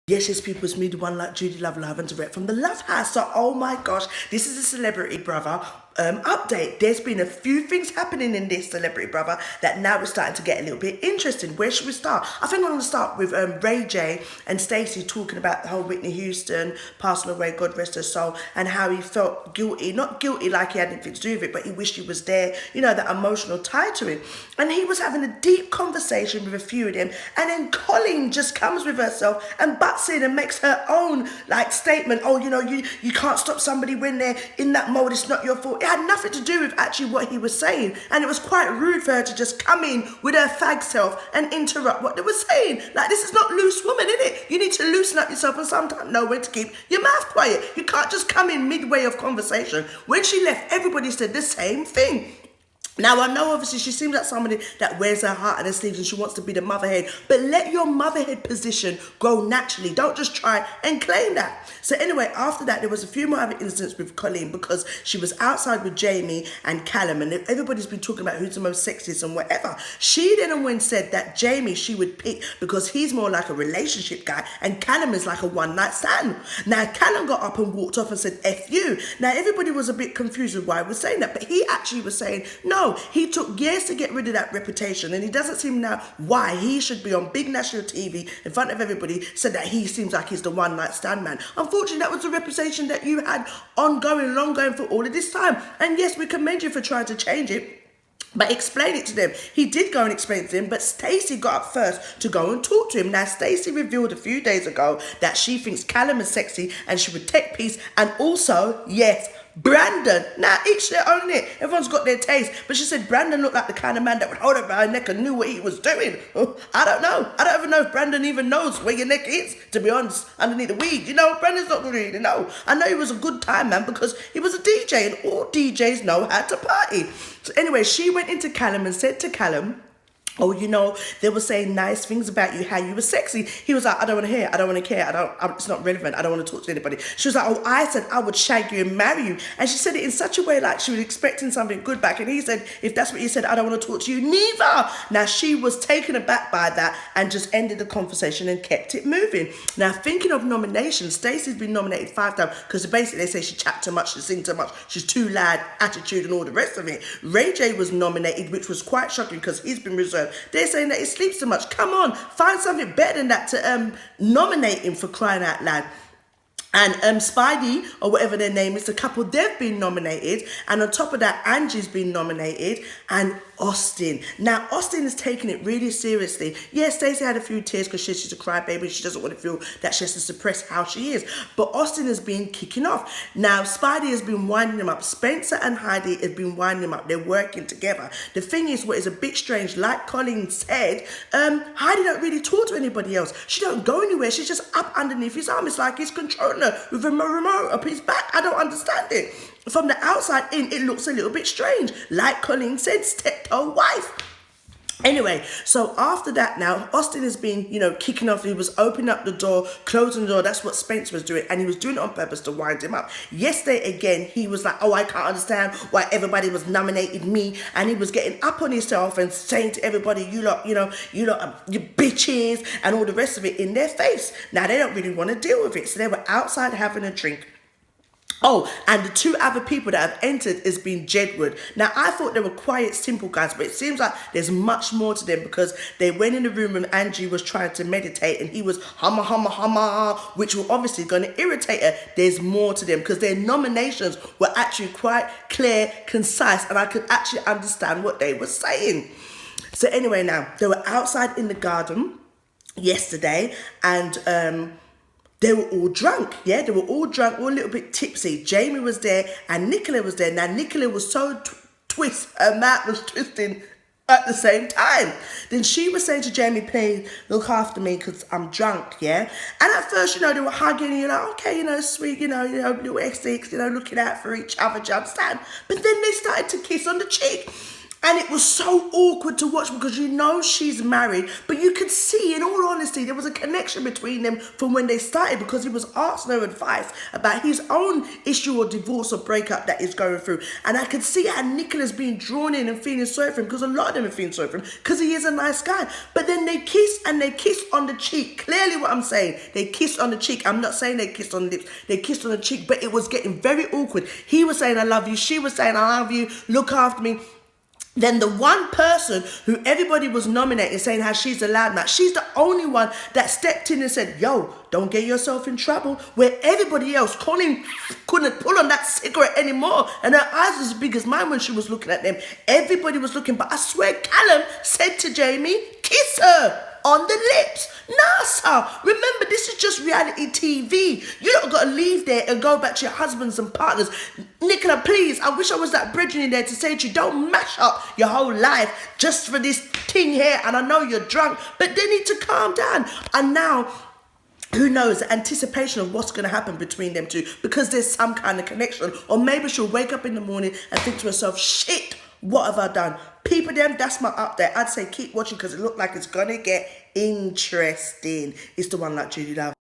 Yes, yes, people, it's me, the one like Judi Love, live and direct from the Love House. So, oh my gosh, this is a celebrity brother update. There's been a few things happening in this celebrity brother that now we're starting to get a little bit interesting. Where should we start? I think I'm going to start with Ray J and Stacey talking about the whole Whitney Houston passing away, God rest her soul, and how he felt guilty. Not guilty like he had anything to do with it, but he wished he was there, you know, that emotional tie to him. And he was having a deep conversation with a few of them, and then Colleen just comes with herself and butts in and makes her own like statement. Oh, you know, you can't stop somebody when they're in that mode. It's not your fault. It had nothing to do with actually what he was saying, and it was quite rude for her to just come in with her fag self and interrupt what they were saying. Like, this is not loose woman, is it? You need to loosen up yourself and sometimes know when to keep your mouth quiet. You can't just come in midway of conversation. When she left, everybody said the same thing. Now, I know obviously she seems like somebody that wears her heart on her sleeves and she wants to be the motherhead, but let your motherhead position grow naturally. Don't just try and claim that. So anyway, after that, there was a few more other incidents with Colleen because she was outside with Jamie and Callum, and everybody's been talking about who's the most sexiest and whatever. She then and when said that Jamie she would pick because he's more like a relationship guy and Callum is like a one-night stand. Now, Callum got up and walked off and said, F you. Now, everybody was a bit confused with why I was saying that, but he actually was saying, no, he took years to get rid of that reputation, and he doesn't seem now why he should be on big national TV in front of everybody, said that he seems like he's the one-night stand man. Unfortunately, that was the reputation that you had ongoing, long going for all of this time. And yes, we commend you for trying to change it, but explain it to them. He did go and explain it to them, but Stacey got up first to go and talk to him. Now, Stacey revealed a few days ago that she thinks Callum is sexy and she would take peace, and also, yes, Brandon. Now, each their own it. Everyone's got their taste. But she said Brandon looked like the kind of man that would hold up her neck and knew what he was doing. Oh, I don't know. I don't even know if Brandon even knows where your neck is, to be honest, underneath the weed. You know, Brandon's not really know. I know he was a good time man because he was a DJ, and all DJs know how to party. So anyway, she went into Callum and said to Callum, oh, you know, they were saying nice things about you, how you were sexy. He was like, I don't want to hear, I don't want to care, it's not relevant, I don't want to talk to anybody. She was like, oh, I said I would shag you and marry you. And she said it in such a way like she was expecting something good back. And he said, if that's what you said, I don't want to talk to you neither. Now, she was taken aback by that and just ended the conversation and kept it moving. Now, thinking of nominations, Stacey's been nominated 5 times because basically they say she chat too much, she sing too much, she's too loud, attitude and all the rest of it. Ray J was nominated, which was quite shocking because he's been reserved. They're saying that he sleeps too much. Come on, find something better than that to nominate him, for crying out loud. And Spidey, or whatever their name is, the couple, they've been nominated. And on top of that, Angie's been nominated. And Austin. Now, Austin is taking it really seriously. Yes, Stacey had a few tears because she's a crybaby. She doesn't want to feel that she has to suppress how she is. But Austin has been kicking off. Now, Spidey has been winding him up. Spencer and Heidi have been winding him up. They're working together. The thing is, what is a bit strange, like Colleen said, Heidi don't really talk to anybody else. She don't go anywhere. She's just up underneath his arm. It's like he's controlling her with a remote up his back. I don't understand it. From the outside in, it looks a little bit strange. Like Colleen said, step-toe wife. Anyway, so after that now, Austin has been, you know, kicking off. He was opening up the door, closing the door. That's what Spence was doing. And he was doing it on purpose to wind him up. Yesterday, again, he was like, oh, I can't understand why everybody was nominating me. And he was getting up on himself and saying to everybody, you lot, you bitches, and all the rest of it in their face. Now, they don't really want to deal with it. So they were outside having a drink. Oh, and the 2 other people that have entered has been Jedward. Now, I thought they were quiet, simple guys, but it seems like there's much more to them because they went in the room when Angie was trying to meditate and he was humma, humma, humma, which were obviously going to irritate her. There's more to them because their nominations were actually quite clear, concise, and I could actually understand what they were saying. So anyway, now, they were outside in the garden yesterday and they were all drunk, yeah? They were all drunk, all a little bit tipsy. Jamie was there and Nicola was there. Now, Nicola was so her mouth was twisting at the same time. Then she was saying to Jamie, please look after me because I'm drunk, yeah? And at first, you know, they were hugging, you know, okay, you know, sweet, you know, little Essex, you know, looking out for each other, do you understand? But then they started to kiss on the cheek. And it was so awkward to watch because you know she's married, but you could see, in all honesty, there was a connection between them from when they started because he was asking her advice about his own issue or divorce or breakup that he's going through. And I could see how Nicola's being drawn in and feeling sorry for him because a lot of them are feeling sorry for him because he is a nice guy. But then they kiss and they kiss on the cheek. Clearly what I'm saying, they kissed on the cheek. I'm not saying they kissed on the lips. They kissed on the cheek, but it was getting very awkward. He was saying, I love you. She was saying, I love you. Look after me. Then the one person who everybody was nominating, saying how she's a loudmouth, she's the only one that stepped in and said, yo, don't get yourself in trouble. Where everybody else, Colin couldn't pull on that cigarette anymore. And her eyes was as big as mine when she was looking at them. Everybody was looking, but I swear Callum said to Jamie, kiss her on the lips. Nah, sir. Remember, this is just reality TV. You don't got to leave there and go back to your husbands and partners. Nicola, please, I wish I was that bridge in there to say to you, don't mash up your whole life just for this thing here. And I know you're drunk, but they need to calm down. And now, who knows, the anticipation of what's going to happen between them two, because there's some kind of connection. Or maybe she'll wake up in the morning and think to herself, shit, what have I done? People, them, that's my update. I'd say keep watching because it looked like it's going to get interesting. It's the one like Judi Love.